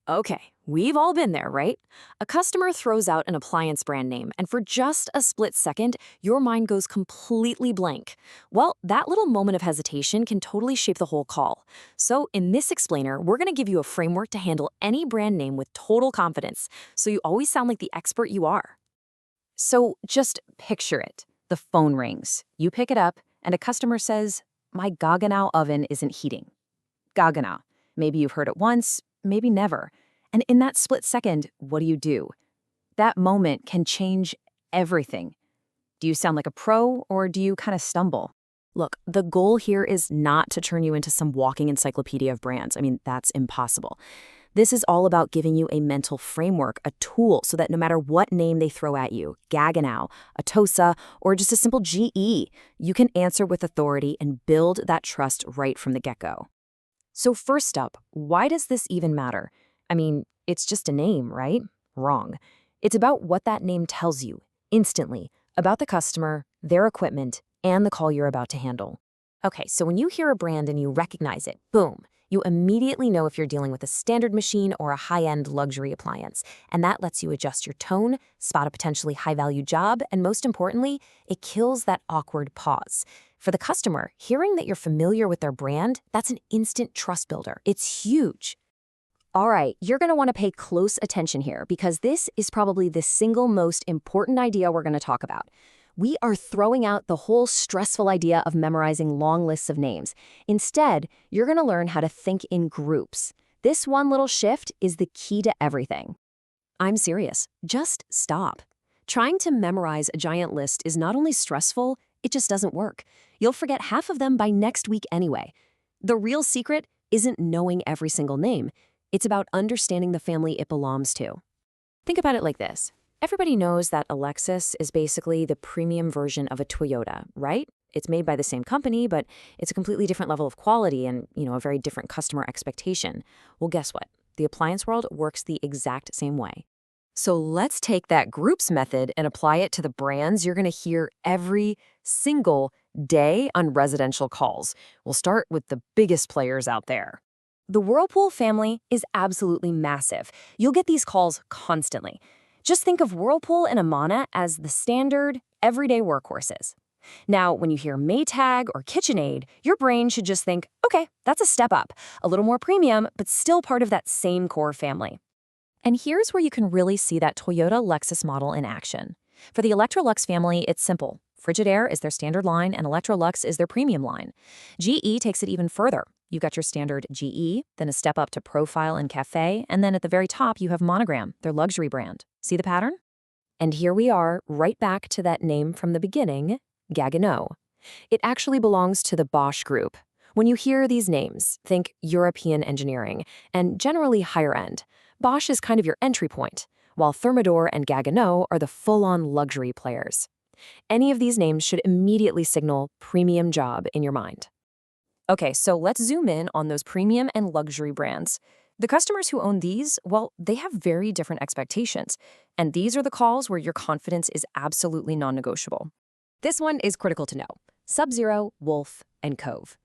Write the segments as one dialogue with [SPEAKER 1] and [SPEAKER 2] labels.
[SPEAKER 1] Okay, we've all been there, right? A customer throws out an appliance brand name, and for just a split second, your mind goes completely blank. Well, that little moment of hesitation can totally shape the whole call. So, in this explainer, we're going to give you a framework to handle any brand name with total confidence, so you always sound like the expert you are.
[SPEAKER 2] So just picture it. The phone rings. You pick it up, and a customer says, "My Gaggenau oven isn't heating." Gaggenau. Maybe you've heard it once, maybe never. And in that split second, what do? That moment can change everything. Do you sound like a pro, or do you kind of stumble?
[SPEAKER 1] Look, the goal here is not to turn you into some walking encyclopedia of brands. I mean, that's impossible. This is all about giving you a mental framework, a tool, so that no matter what name they throw at you, Gaggenau, Atosa, or just a simple GE, you can answer with authority and build that trust right from the get-go. So first up, why does this even matter? I mean, it's just a name, right? Wrong. It's about what that name tells you, instantly, about the customer, their equipment, and the call you're about to handle. Okay, so when you hear a brand and you recognize it, boom, you immediately know if you're dealing with a standard machine or a high-end luxury appliance. And that lets you adjust your tone, spot a potentially high-value job, and most importantly, it kills that awkward pause. For the customer, hearing that you're familiar with their brand, that's an instant trust builder. It's huge. All right, you're going to want to pay close attention here because this is probably the single most important idea we're going to talk about. We are throwing out the whole stressful idea of memorizing long lists of names. Instead, you're going to learn how to think in groups. This one little shift is the key to everything. I'm serious. Just stop. Trying to memorize a giant list is not only stressful, it just doesn't work. You'll forget half of them by next week anyway. The real secret isn't knowing every single name. It's about understanding the family it belongs to. Think about it like this. Everybody knows that a Lexus is basically the premium version of a Toyota, right? It's made by the same company, but it's a completely different level of quality and, a very different customer expectation. Well, guess what? The appliance world works the exact same way. So let's take that groups method and apply it to the brands you're going to hear every single day on residential calls. We'll start with the biggest players out there. The Whirlpool family is absolutely massive. You'll get these calls constantly. Just think of Whirlpool and Amana as the standard, everyday workhorses. Now, when you hear Maytag or KitchenAid, your brain should just think, okay, that's a step up, a little more premium, but still part of that same core family. And here's where you can really see that Toyota Lexus model in action. For the Electrolux family, it's simple. Frigidaire is their standard line and Electrolux is their premium line. GE takes it even further. You've got your standard GE, then a step up to Profile and Cafe, and then at the very top you have Monogram, their luxury brand. See the pattern? And here we are, right back to that name from the beginning, Gaggenau. It actually belongs to the Bosch Group. When you hear these names, think European engineering, and generally higher end. Bosch is kind of your entry point, while Thermador and Gaggenau are the full-on luxury players. Any of these names should immediately signal premium job in your mind. Okay, so let's zoom in on those premium and luxury brands. The customers who own these, well, they have very different expectations. And these are the calls where your confidence is absolutely non-negotiable. This one is critical to know. Sub-Zero, Wolf, and Cove.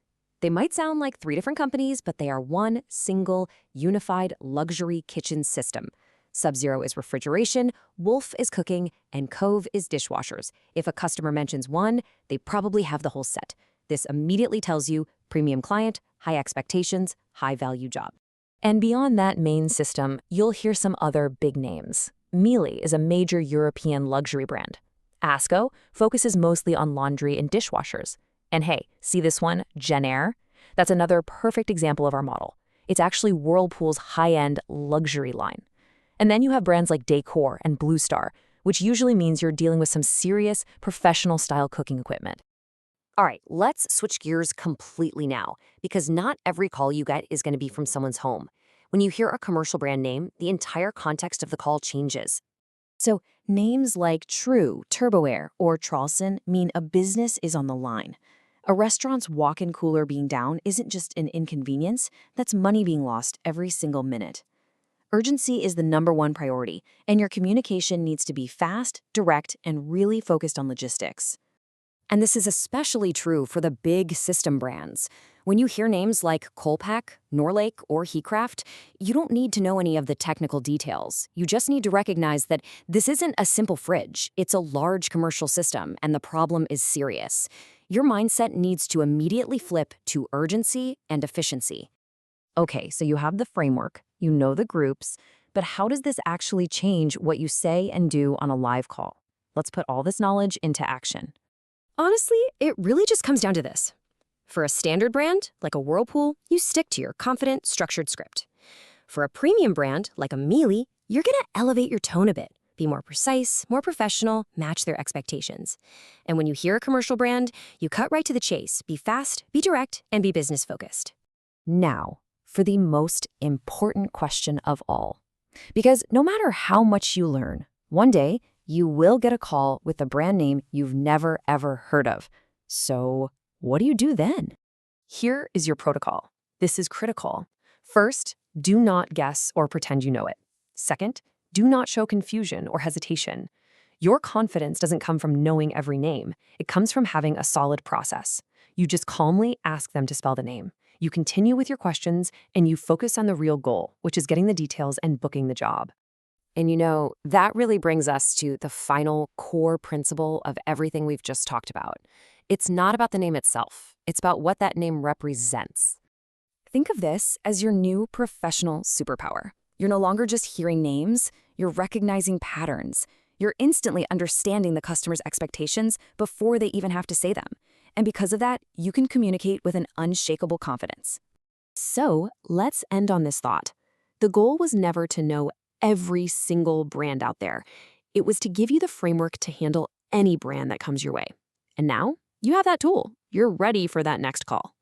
[SPEAKER 1] They might sound like three different companies, but they are one single, unified luxury kitchen system. Sub-Zero is refrigeration, Wolf is cooking, and Cove is dishwashers. If a customer mentions one, they probably have the whole set. This immediately tells you premium client, high expectations, high-value job. And beyond that main system, you'll hear some other big names. Miele is a major European luxury brand. Asco focuses mostly on laundry and dishwashers. And hey, see this one, Jenn-Air? That's another perfect example of our model. It's actually Whirlpool's high-end luxury line. And then you have brands like Decor and Blue Star, which usually means you're dealing with some serious professional-style cooking equipment. All right, let's switch gears completely now, because not every call you get is going to be from someone's home. When you hear a commercial brand name, the entire context of the call changes. So names like True, Turboair, or Tralson mean a business is on the line. A restaurant's walk-in cooler being down isn't just an inconvenience, that's money being lost every single minute. Urgency is the #1 priority, and your communication needs to be fast, direct, and really focused on logistics. And this is especially true for the big system brands. When you hear names like Colpack, Norlake, or Heatcraft, you don't need to know any of the technical details. You just need to recognize that this isn't a simple fridge. It's a large commercial system, and the problem is serious. Your mindset needs to immediately flip to urgency and efficiency. Okay, so you have the framework, you know the groups, but how does this actually change what you say and do on a live call? Let's put all this knowledge into action. Honestly, it really just comes down to this. For a standard brand, like a Whirlpool, you stick to your confident, structured script. For a premium brand, like a Miele, you're gonna elevate your tone a bit, be more precise, more professional, match their expectations. And when you hear a commercial brand, you cut right to the chase, be fast, be direct, and be business-focused. Now, for the most important question of all. Because no matter how much you learn, one day you will get a call with a brand name you've never ever heard of. So what do you do then? Here is your protocol. This is critical. First, do not guess or pretend you know it. Second, do not show confusion or hesitation. Your confidence doesn't come from knowing every name. It comes from having a solid process. You just calmly ask them to spell the name. You continue with your questions, and you focus on the real goal, which is getting the details and booking the job. And that really brings us to the final core principle of everything we've just talked about. It's not about the name itself. It's about what that name represents. Think of this as your new professional superpower. You're no longer just hearing names, you're recognizing patterns. You're instantly understanding the customer's expectations before they even have to say them. And because of that, you can communicate with an unshakable confidence. So let's end on this thought. The goal was never to know every single brand out there. It was to give you the framework to handle any brand that comes your way. And now you have that tool. You're ready for that next call.